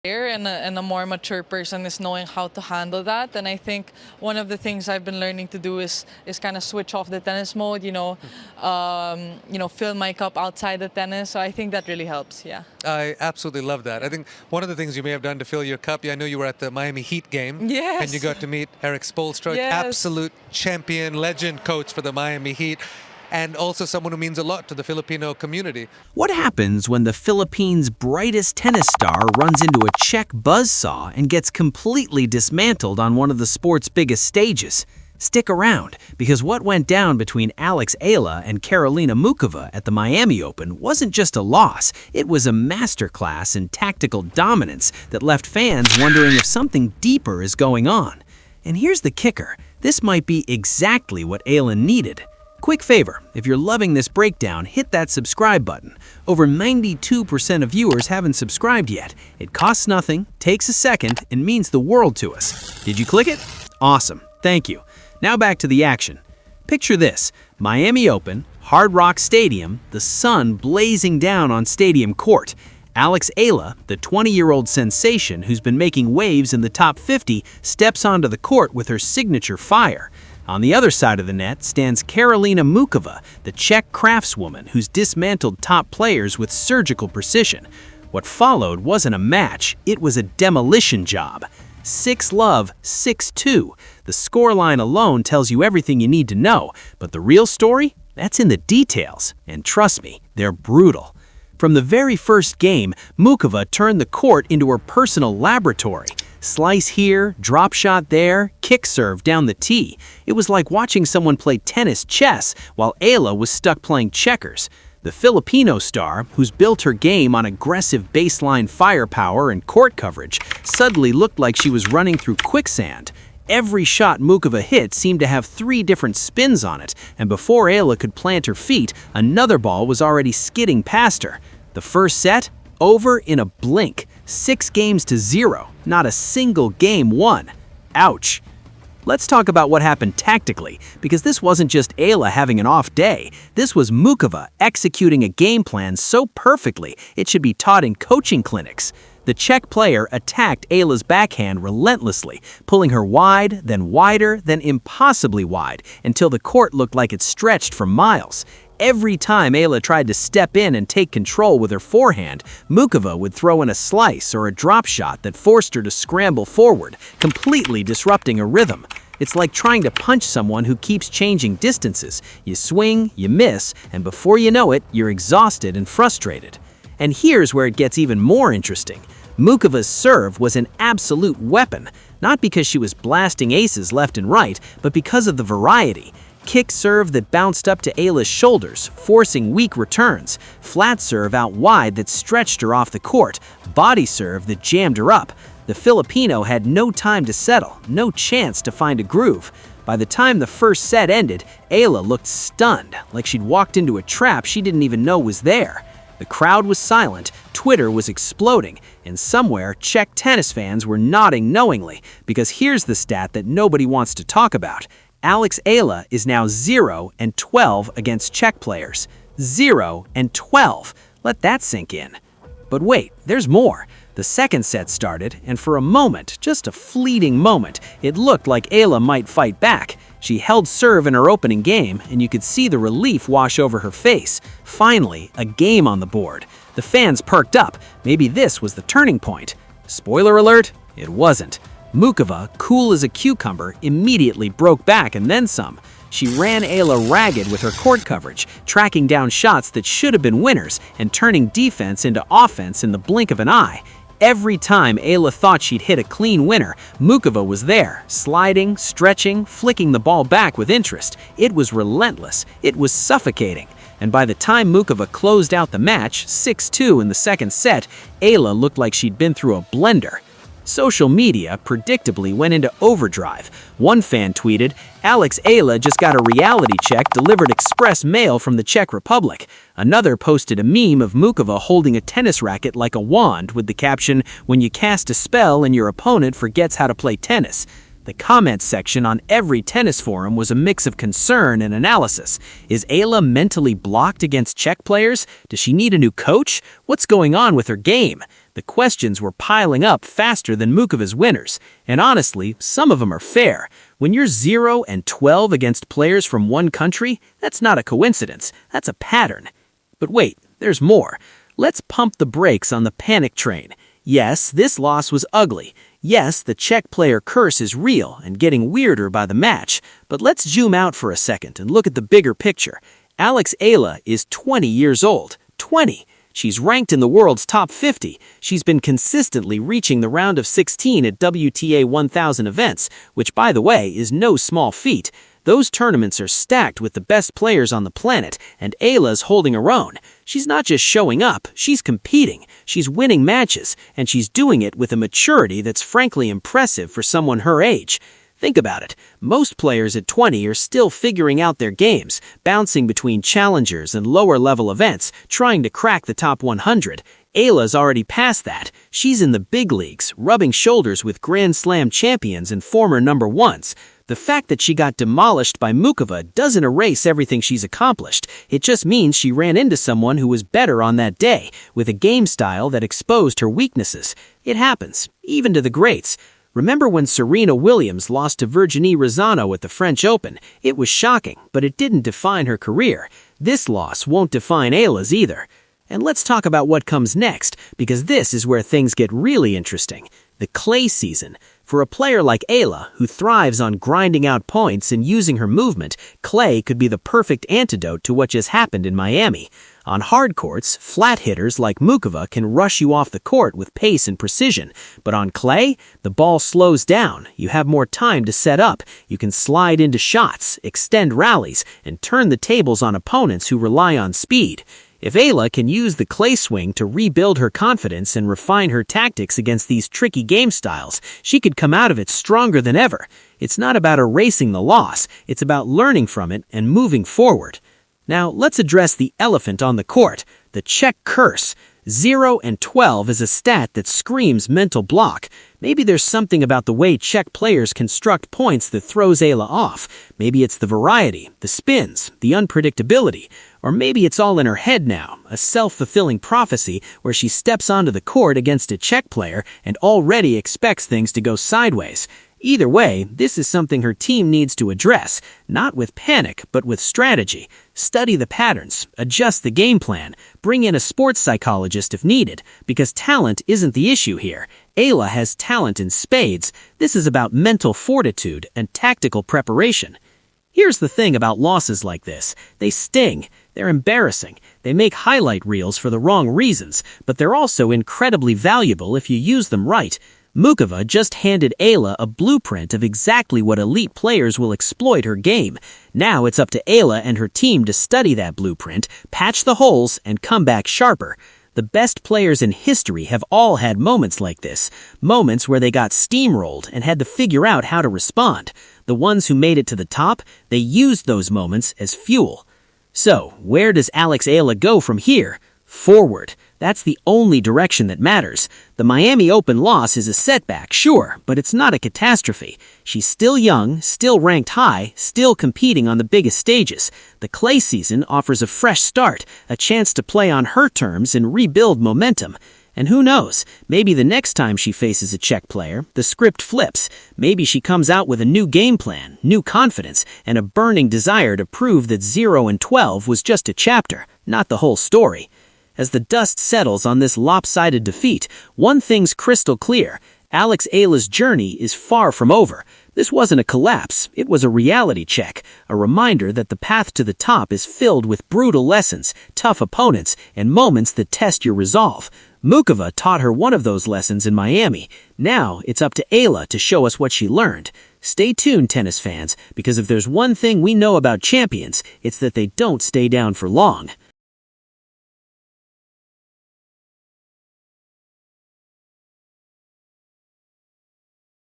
And a more mature person is knowing how to handle that. And I think one of the things I've been learning to do is kind of switch off the tennis mode, fill my cup outside the tennis. So I think that really helps, yeah. I absolutely love that. I think one of the things you may have done to fill your cup, I know you were at the Miami Heat game. Yes. And you got to meet Eric Spoelstra, Yes. absolute champion, legend coach for the Miami Heat, and also someone who means a lot to the Filipino community. What happens when the Philippines' brightest tennis star runs into a Czech buzzsaw and gets completely dismantled on one of the sport's biggest stages? Stick around, because what went down between Eala and Karolina Muchova at the Miami Open wasn't just a loss, it was a masterclass in tactical dominance that left fans wondering if something deeper is going on. And here's the kicker, this might be exactly what Eala needed. Quick favor, if you're loving this breakdown, hit that subscribe button. Over 92% of viewers haven't subscribed yet. It costs nothing, takes a second, and means the world to us. Did you click it? Awesome, thank you. Now back to the action. Picture this, Miami Open, Hard Rock Stadium, the sun blazing down on stadium court. Eala, the 20-year-old sensation who's been making waves in the top 50, steps onto the court with her signature fire. On the other side of the net stands Karolina Muchova, the Czech craftswoman who's dismantled top players with surgical precision. What followed wasn't a match, it was a demolition job. 6-love, 6-2. The scoreline alone tells you everything you need to know, but the real story? That's in the details. And trust me, they're brutal. From the very first game, Muchova turned the court into her personal laboratory. Slice here, drop shot there, kick serve down the tee. It was like watching someone play tennis chess while Eala was stuck playing checkers. The Filipino star, who's built her game on aggressive baseline firepower and court coverage, suddenly looked like she was running through quicksand. Every shot Muchova hit seemed to have 3 different spins on it, and before Eala could plant her feet, another ball was already skidding past her. The first set? Over in a blink. 6-0, not a single game won. Ouch. Let's talk about what happened tactically, because this wasn't just Eala having an off day. This was Muchova executing a game plan so perfectly it should be taught in coaching clinics. The Czech player attacked Eala's backhand relentlessly, pulling her wide, then wider, then impossibly wide, until the court looked like it stretched for miles. Every time Eala tried to step in and take control with her forehand, Muchova would throw in a slice or a drop shot that forced her to scramble forward, completely disrupting her rhythm. It's like trying to punch someone who keeps changing distances. You swing, you miss, and before you know it, you're exhausted and frustrated. And here's where it gets even more interesting. Muchova's serve was an absolute weapon, not because she was blasting aces left and right, but because of the variety. Kick serve that bounced up to Eala's shoulders, forcing weak returns. Flat serve out wide that stretched her off the court. Body serve that jammed her up. The Filipino had no time to settle, no chance to find a groove. By the time the first set ended, Eala looked stunned, like she'd walked into a trap she didn't even know was there. The crowd was silent, Twitter was exploding, and somewhere Czech tennis fans were nodding knowingly, because here's the stat that nobody wants to talk about. Eala is now 0-12 against Czech players. 0-12. Let that sink in. But wait, there's more. The second set started, and for a moment, just a fleeting moment, it looked like Eala might fight back. She held serve in her opening game, and you could see the relief wash over her face. Finally, a game on the board. The fans perked up. Maybe this was the turning point. Spoiler alert, it wasn't. Muchova, cool as a cucumber, immediately broke back and then some. She ran Eala ragged with her court coverage, tracking down shots that should have been winners and turning defense into offense in the blink of an eye. Every time Eala thought she'd hit a clean winner, Muchova was there, sliding, stretching, flicking the ball back with interest. It was relentless. It was suffocating. And by the time Muchova closed out the match, 6-2 in the second set, Eala looked like she'd been through a blender. Social media predictably went into overdrive. One fan tweeted, Eala just got a reality check delivered express mail from the Czech Republic. Another posted a meme of Muchova holding a tennis racket like a wand with the caption, when you cast a spell and your opponent forgets how to play tennis. The comments section on every tennis forum was a mix of concern and analysis. Is Eala mentally blocked against Czech players? Does she need a new coach? What's going on with her game? The questions were piling up faster than Mukova's winners, and honestly, some of them are fair. When you're 0-12 against players from one country, that's not a coincidence, that's a pattern. But wait, there's more. Let's pump the brakes on the panic train. Yes, this loss was ugly. Yes, the Czech player curse is real and getting weirder by the match. But let's zoom out for a second and look at the bigger picture. Eala is 20 years old. 20! She's ranked in the world's top 50. She's been consistently reaching the round of 16 at WTA 1000 events, which, by the way, is no small feat. Those tournaments are stacked with the best players on the planet, and Eala's holding her own. She's not just showing up, she's competing. She's winning matches, and she's doing it with a maturity that's frankly impressive for someone her age. Think about it. Most players at 20 are still figuring out their games, bouncing between challengers and lower-level events, trying to crack the top 100. Eala's already past that. She's in the big leagues, rubbing shoulders with Grand Slam champions and former number ones. The fact that she got demolished by Mukova doesn't erase everything she's accomplished. It just means she ran into someone who was better on that day, with a game style that exposed her weaknesses. It happens, even to the greats. Remember when Serena Williams lost to Virginie Razzano at the French Open? It was shocking, but it didn't define her career. This loss won't define Eala's either. And let's talk about what comes next, because this is where things get really interesting. The clay season. For a player like Eala, who thrives on grinding out points and using her movement, clay could be the perfect antidote to what just happened in Miami. On hard courts, flat hitters like Mukova can rush you off the court with pace and precision. But on clay, the ball slows down. You have more time to set up. You can slide into shots, extend rallies, and turn the tables on opponents who rely on speed. If Eala can use the clay swing to rebuild her confidence and refine her tactics against these tricky game styles, she could come out of it stronger than ever. It's not about erasing the loss, it's about learning from it and moving forward. Now, let's address the elephant on the court, the Czech curse. 0-12 is a stat that screams mental block. Maybe there's something about the way Czech players construct points that throws Eala off. Maybe it's the variety, the spins, the unpredictability. Or maybe it's all in her head now, a self-fulfilling prophecy where she steps onto the court against a Czech player and already expects things to go sideways. Either way, this is something her team needs to address, not with panic, but with strategy. Study the patterns, adjust the game plan, bring in a sports psychologist if needed, because talent isn't the issue here. Eala has talent in spades. This is about mental fortitude and tactical preparation. Here's the thing about losses like this. They sting. They're embarrassing. They make highlight reels for the wrong reasons, but they're also incredibly valuable if you use them right. Mukova just handed Eala a blueprint of exactly what elite players will exploit her game. Now it's up to Eala and her team to study that blueprint, patch the holes, and come back sharper. The best players in history have all had moments like this, moments where they got steamrolled and had to figure out how to respond. The ones who made it to the top, they used those moments as fuel. So, where does Eala go from here? Forward. That's the only direction that matters. The Miami Open loss is a setback, sure, but it's not a catastrophe. She's still young, still ranked high, still competing on the biggest stages. The clay season offers a fresh start, a chance to play on her terms and rebuild momentum. And who knows, maybe the next time she faces a Czech player, the script flips. Maybe she comes out with a new game plan, new confidence, and a burning desire to prove that 0-12 was just a chapter, not the whole story. As the dust settles on this lopsided defeat, one thing's crystal clear. Eala's journey is far from over. This wasn't a collapse, it was a reality check, a reminder that the path to the top is filled with brutal lessons, tough opponents, and moments that test your resolve. Mukova taught her one of those lessons in Miami. Now it's up to Eala to show us what she learned. Stay tuned, tennis fans, because if there's one thing we know about champions, it's that they don't stay down for long.